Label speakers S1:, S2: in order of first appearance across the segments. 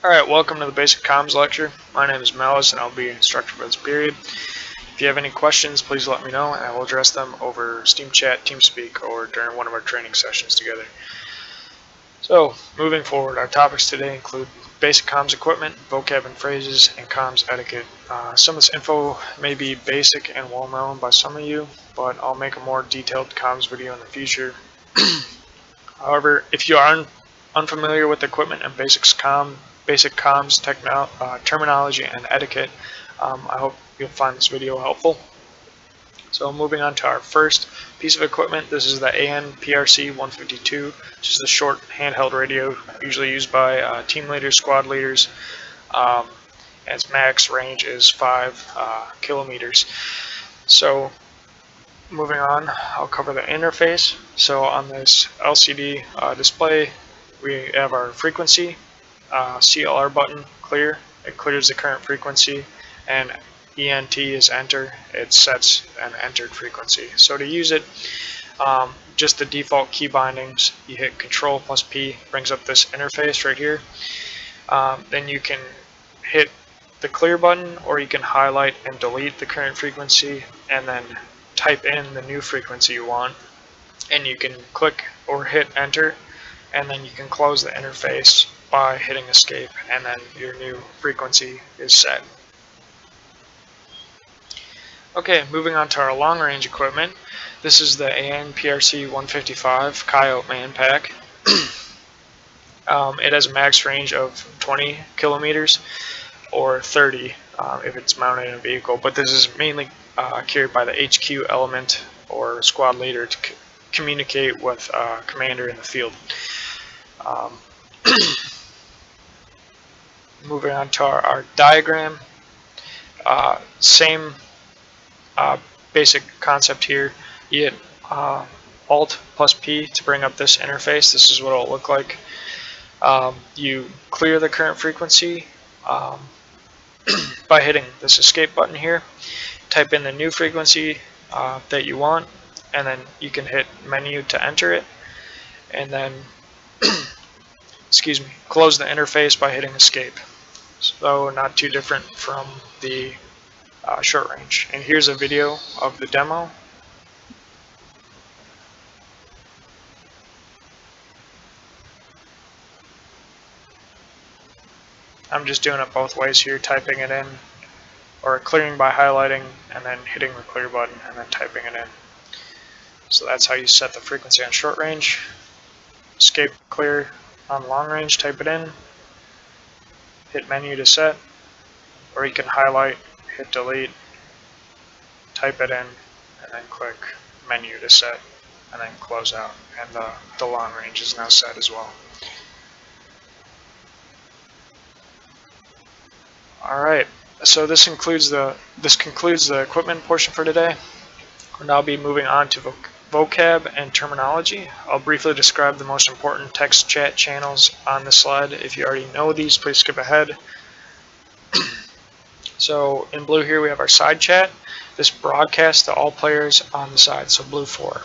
S1: Alright, welcome to the Basic Comms lecture. My name is Melis and I'll be your instructor for this period. If you have any questions, please let me know and I will address them over Steam Chat, TeamSpeak, or during one of our training sessions together. So, moving forward, our topics today include basic comms equipment, vocab and phrases, and comms etiquette. Some of this info may be basic and well known by some of you, but I'll make a more detailed comms video in the future. However, if you are unfamiliar with equipment and basic comms terminology and etiquette, I hope you'll find this video helpful. So moving on to our first piece of equipment, this is the AN/PRC 152, which is the short handheld radio usually used by team leaders, squad leaders. And its max range is 5 kilometers. So moving on, I'll cover the interface. So on this LCD display, we have our frequency, CLR button, clear, it clears the current frequency, and ENT is enter, it sets an entered frequency. So to use it, just the default key bindings, you hit Control plus P, brings up this interface right here. Then you can hit the clear button, or you can highlight and delete the current frequency and then type in the new frequency you want, and you can click or hit enter, and then you can close the interface by hitting escape, and then your new frequency is set. Okay, moving on to our long range equipment. This is the AN/PRC 155 Coyote Man Pack. It has a max range of 20 kilometers or 30 if it's mounted in a vehicle, but this is mainly carried by the HQ element or squad leader to communicate with commander in the field. Moving on to our diagram, same basic concept here. You hit Alt plus P to bring up this interface. This is what it'll look like. You clear the current frequency by hitting this escape button here. Type in the new frequency that you want, and then you can hit menu to enter it, and then close the interface by hitting escape. So not too different from the short range. And here's a video of the demo. I'm just doing it both ways here, typing it in, or clearing by highlighting and then hitting the clear button and then typing it in. So that's how you set the frequency on short range. Escape clear on long range, type it in, hit menu to set, or you can highlight, hit delete, type it in, and then click menu to set, and then close out. And the long range is now set as well. Alright, so this concludes the equipment portion for today. We'll now be moving on to vocab and terminology. I'll briefly describe the most important text chat channels on the slide. If you already know these, please skip ahead. So in blue here we have our side chat. This broadcasts to all players on the side, so blue 4.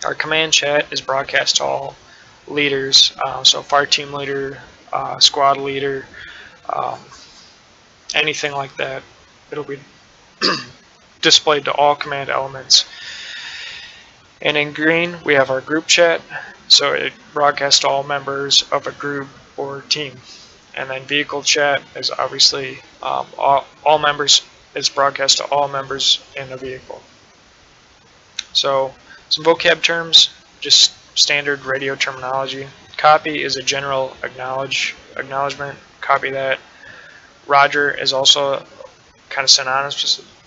S1: Our command chat is broadcast to all leaders, so fire team leader, squad leader, anything like that. It'll be displayed to all command elements. And in green we have our group chat, so it broadcasts to all members of a group or team. And then vehicle chat is obviously all members, it's broadcast to all members in a vehicle. So some vocab terms, just standard radio terminology. Copy is a general acknowledgement, copy that. Roger is also kind of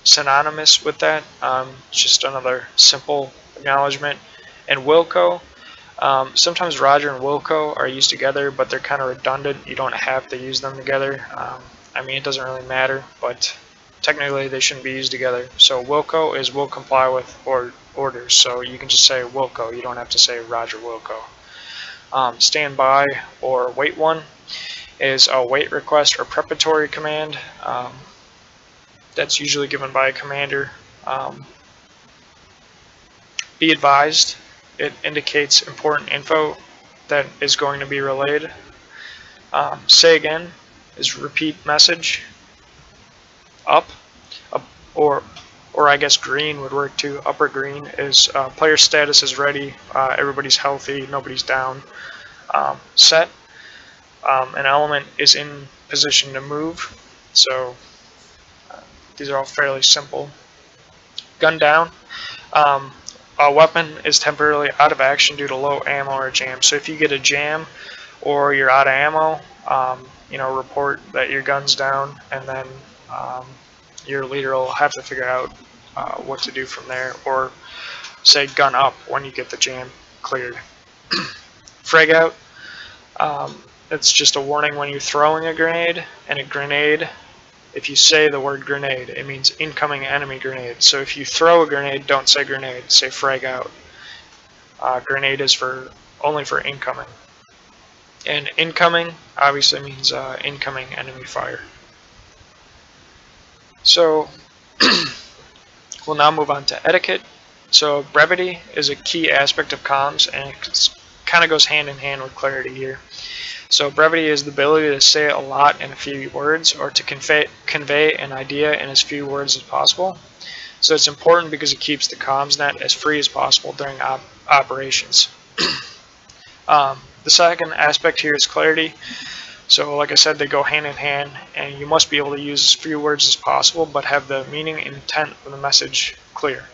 S1: synonymous with that. It's just another simple acknowledgement. And Wilco, sometimes Roger and Wilco are used together, but they're kind of redundant. You don't have to use them together. I mean, it doesn't really matter, but technically they shouldn't be used together. So Wilco is will comply with orders, so you can just say Wilco. You don't have to say Roger Wilco. Stand by or wait one is a wait request or preparatory command. That's usually given by a commander. Be advised, it indicates important info that is going to be relayed. Say again is repeat message. Up, or I guess green would work too. Upper green is player status is ready, everybody's healthy, nobody's down. Set, an element is in position to move. So these are all fairly simple. Gun down, a weapon is temporarily out of action due to low ammo or jam. So if you get a jam or you're out of ammo, report that your gun's down, and then your leader will have to figure out what to do from there, or say gun up when you get the jam cleared. Frag out, it's just a warning when you're throwing a grenade, and a grenade, if you say the word grenade, it means incoming enemy grenade. So if you throw a grenade, don't say grenade, say frag out. Grenade is only for incoming. And incoming obviously means incoming enemy fire. So we'll now move on to etiquette. So brevity is a key aspect of comms, and it kind of goes hand in hand with clarity here. So brevity is the ability to say a lot in a few words, or to convey an idea in as few words as possible. So it's important because it keeps the comms net as free as possible during operations. The second aspect here is clarity. So like I said, they go hand in hand, and you must be able to use as few words as possible, but have the meaning and intent of the message clear.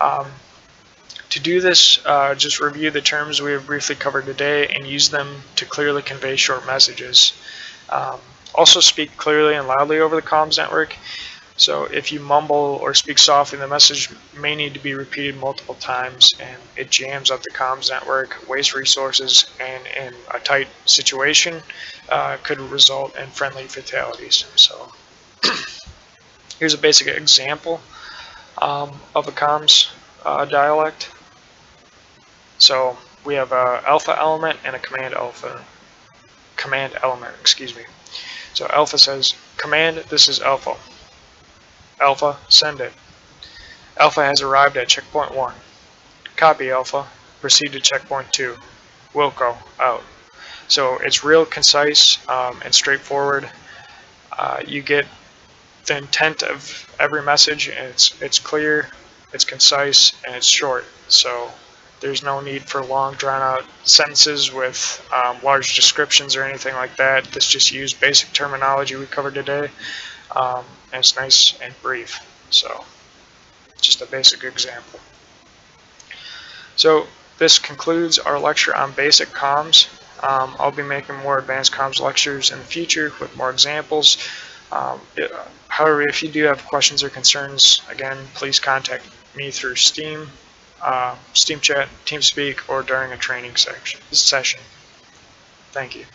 S1: To do this, just review the terms we have briefly covered today and use them to clearly convey short messages. Also speak clearly and loudly over the comms network. So if you mumble or speak softly, the message may need to be repeated multiple times, and it jams up the comms network, wastes resources, and in a tight situation could result in friendly fatalities. So here's a basic example of a comms dialect. So we have a alpha element and a command element, excuse me. So alpha says, command, this is alpha. Alpha, send it. Alpha has arrived at checkpoint 1. Copy alpha, proceed to checkpoint 2. Wilco, out. So it's real concise and straightforward. You get the intent of every message, and it's clear, it's concise, and it's short. So there's no need for long drawn out sentences with large descriptions or anything like that. This just used basic terminology we covered today, and it's nice and brief. So just a basic example. So this concludes our lecture on basic comms. I'll be making more advanced comms lectures in the future with more examples. However, if you do have questions or concerns, again, please contact me through Steam, Steam Chat, TeamSpeak, or during a training session. Thank you.